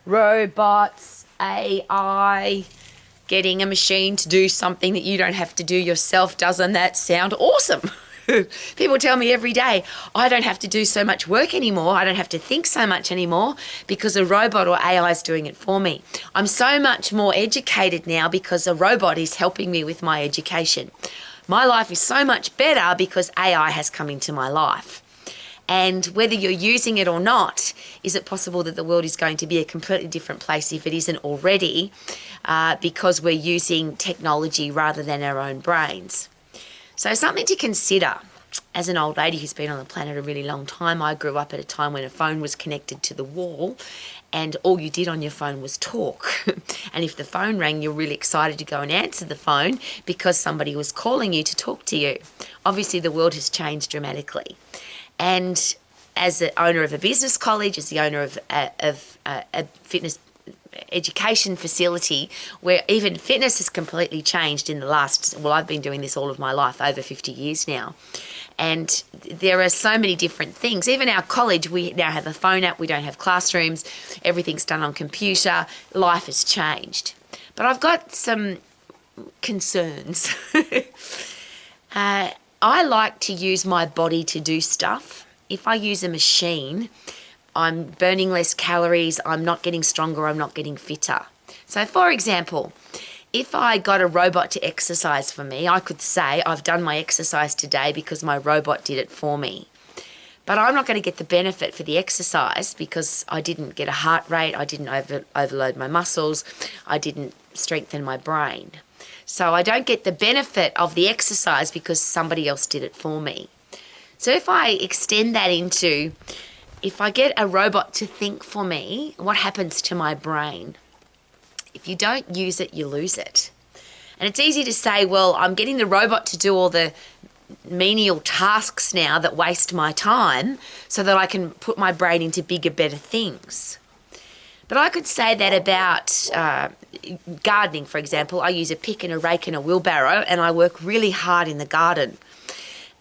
robots, AI, getting a machine to do something that you don't have to do yourself. Doesn't that sound awesome? People tell me every day, I don't have to do so much work anymore. I don't have to think so much anymore because a robot or AI is doing it for me. I'm so much more educated now because a robot is helping me with my education. My life is so much better because AI has come into my life. And whether you're using it or not, is it possible that the world is going to be a completely different place if it isn't already, because we're using technology rather than our own brains? So something to consider. As an old lady who's been on the planet a really long time, I grew up at a time when a phone was connected to the wall and all you did on your phone was talk. And if the phone rang, you're really excited to go and answer the phone because somebody was calling you to talk to you. Obviously, the world has changed dramatically. And as the owner of a business college, as the owner of a fitness education facility where even fitness has completely changed in the last, well, I've been doing this all of my life, over 50 years now. And there are so many different things. Even our college, we now have a phone app. We don't have classrooms. Everything's done on computer. Life has changed. But I've got some concerns. I like to use my body to do stuff. If I use a machine, I'm burning less calories, I'm not getting stronger, I'm not getting fitter. So for example, if I got a robot to exercise for me, I could say I've done my exercise today because my robot did it for me. But I'm not going to get the benefit for the exercise because I didn't get a heart rate, I didn't overload my muscles, I didn't strengthen my brain. So I don't get the benefit of the exercise because somebody else did it for me. So if I extend that into, if I get a robot to think for me, what happens to my brain? If you don't use it, you lose it. And it's easy to say, well, I'm getting the robot to do all the menial tasks now that waste my time so that I can put my brain into bigger, better things. But I could say that about gardening, for example. I use a pick and a rake and a wheelbarrow and I work really hard in the garden.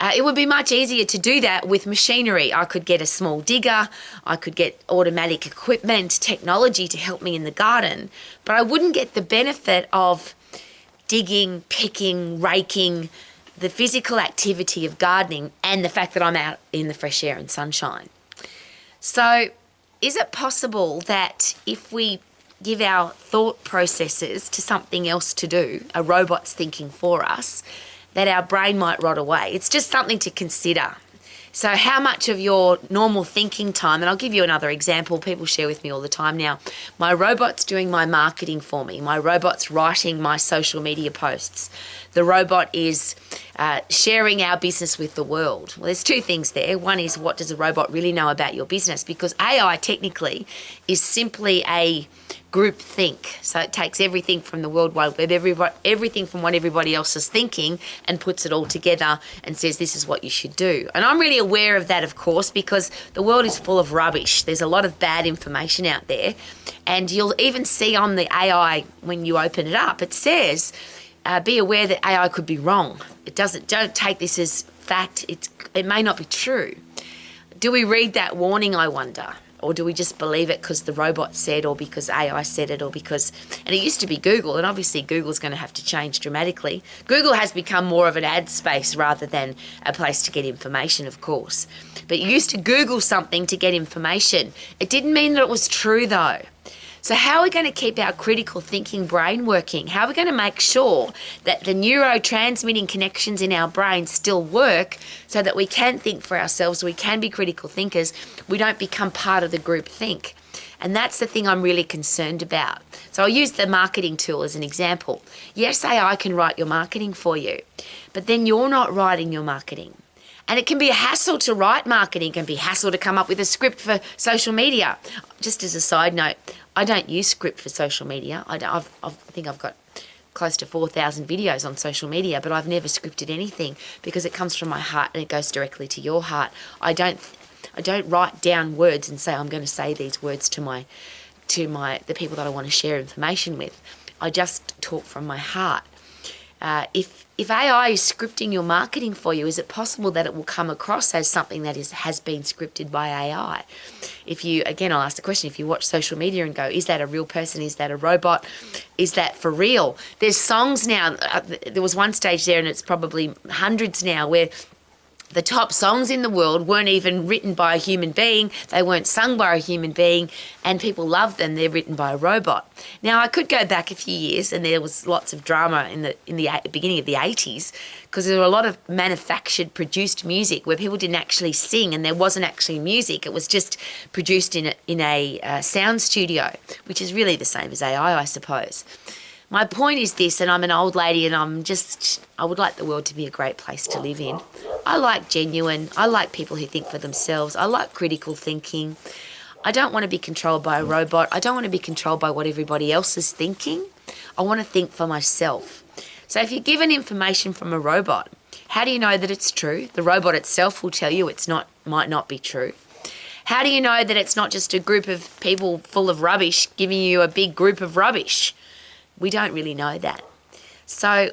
It would be much easier to do that with machinery. I could get a small digger, I could get automatic equipment, technology to help me in the garden, but I wouldn't get the benefit of digging, picking, raking, the physical activity of gardening and the fact that I'm out in the fresh air and sunshine. So is it possible that if we give our thought processes to something else to do, a robot's thinking for us, that our brain might rot away? It's just something to consider. So how much of your normal thinking time, and I'll give you another example, people share with me all the time now, my robot's doing my marketing for me, my robot's writing my social media posts, the robot is sharing our business with the world. Well, there's two things there. One is, what does a robot really know about your business? Because AI technically is simply a group think. So it takes everything from the World Wide Web, everything from what everybody else is thinking and puts it all together and says this is what you should do. And I'm really aware of that, of course, because the world is full of rubbish. There's a lot of bad information out there. And you'll even see on the AI, when you open it up, it says, be aware that AI could be wrong. Don't take this as fact. It may not be true. Do we read that warning, I wonder? Or do we just believe it because the robot said, or because AI said it, or because... And it used to be Google, and obviously Google's going to have to change dramatically. Google has become more of an ad space rather than a place to get information, of course. But you used to Google something to get information. It didn't mean that it was true, though. So how are we going to keep our critical thinking brain working? How are we going to make sure that the neurotransmitting connections in our brain still work so that we can think for ourselves, we can be critical thinkers, we don't become part of the group think? And that's the thing I'm really concerned about. So I'll use the marketing tool as an example. Yes, AI can write your marketing for you, but then you're not writing your marketing. And it can be a hassle to write marketing, it can be a hassle to come up with a script for social media. Just as a side note, I don't use script for social media. I think I've got close to 4,000 videos on social media, but I've never scripted anything because it comes from my heart and it goes directly to your heart. I don't write down words and say I'm going to say these words to the people that I want to share information with. I just talk from my heart. If AI is scripting your marketing for you, is it possible that it will come across as something that has been scripted by AI? If you, again, I'll ask the question, if you watch social media and go, is that a real person? Is that a robot? Is that for real? There's songs now, there was one stage there, and it's probably hundreds now, where the top songs in the world weren't even written by a human being. They weren't sung by a human being, and people love them. They're written by a robot. Now, I could go back a few years, and there was lots of drama in the beginning of the 80s, because there were a lot of manufactured, produced music where people didn't actually sing, and there wasn't actually music. It was just produced in a sound studio, which is really the same as AI, I suppose. My point is this, and I'm an old lady, and I would like the world to be a great place to live in. I like genuine, I like people who think for themselves, I like critical thinking. I don't want to be controlled by a robot. I don't want to be controlled by what everybody else is thinking. I want to think for myself. So if you're given information from a robot, how do you know that it's true? The robot itself will tell you might not be true. How do you know that it's not just a group of people full of rubbish giving you a big group of rubbish? We don't really know that. So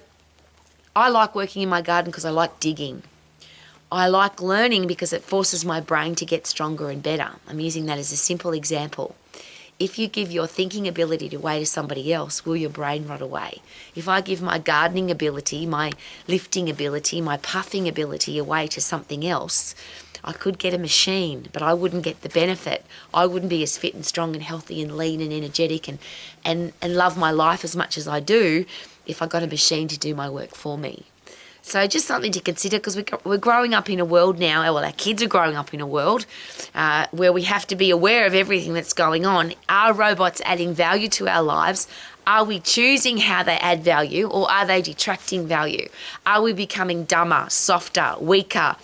I like working in my garden because I like digging. I like learning because it forces my brain to get stronger and better. I'm using that as a simple example. If you give your thinking ability away to somebody else, will your brain rot away? If I give my gardening ability, my lifting ability, my puffing ability away to something else, I could get a machine, but I wouldn't get the benefit. I wouldn't be as fit and strong and healthy and lean and energetic and love my life as much as I do if I got a machine to do my work for me. So just something to consider, because we're growing up in a world now, well, our kids are growing up in a world where we have to be aware of everything that's going on. Are robots adding value to our lives? Are we choosing how they add value, or are they detracting value? Are we becoming dumber, softer, weaker?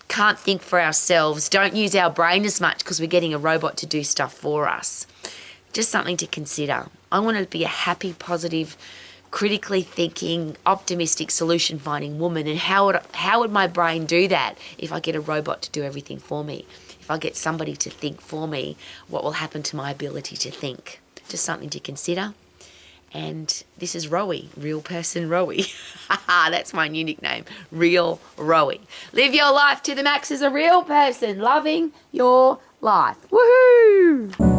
Can't think for ourselves, don't use our brain as much because we're getting a robot to do stuff for us. Just something to consider. I want to be a happy, positive, critically thinking, optimistic, solution-finding woman. And how would my brain do that if I get a robot to do everything for me? If I get somebody to think for me, what will happen to my ability to think? Just something to consider. And this is Rowie, Real Person Rowie. That's my new nickname, Real Rowie. Live your life to the max as a real person, loving your life. Woohoo!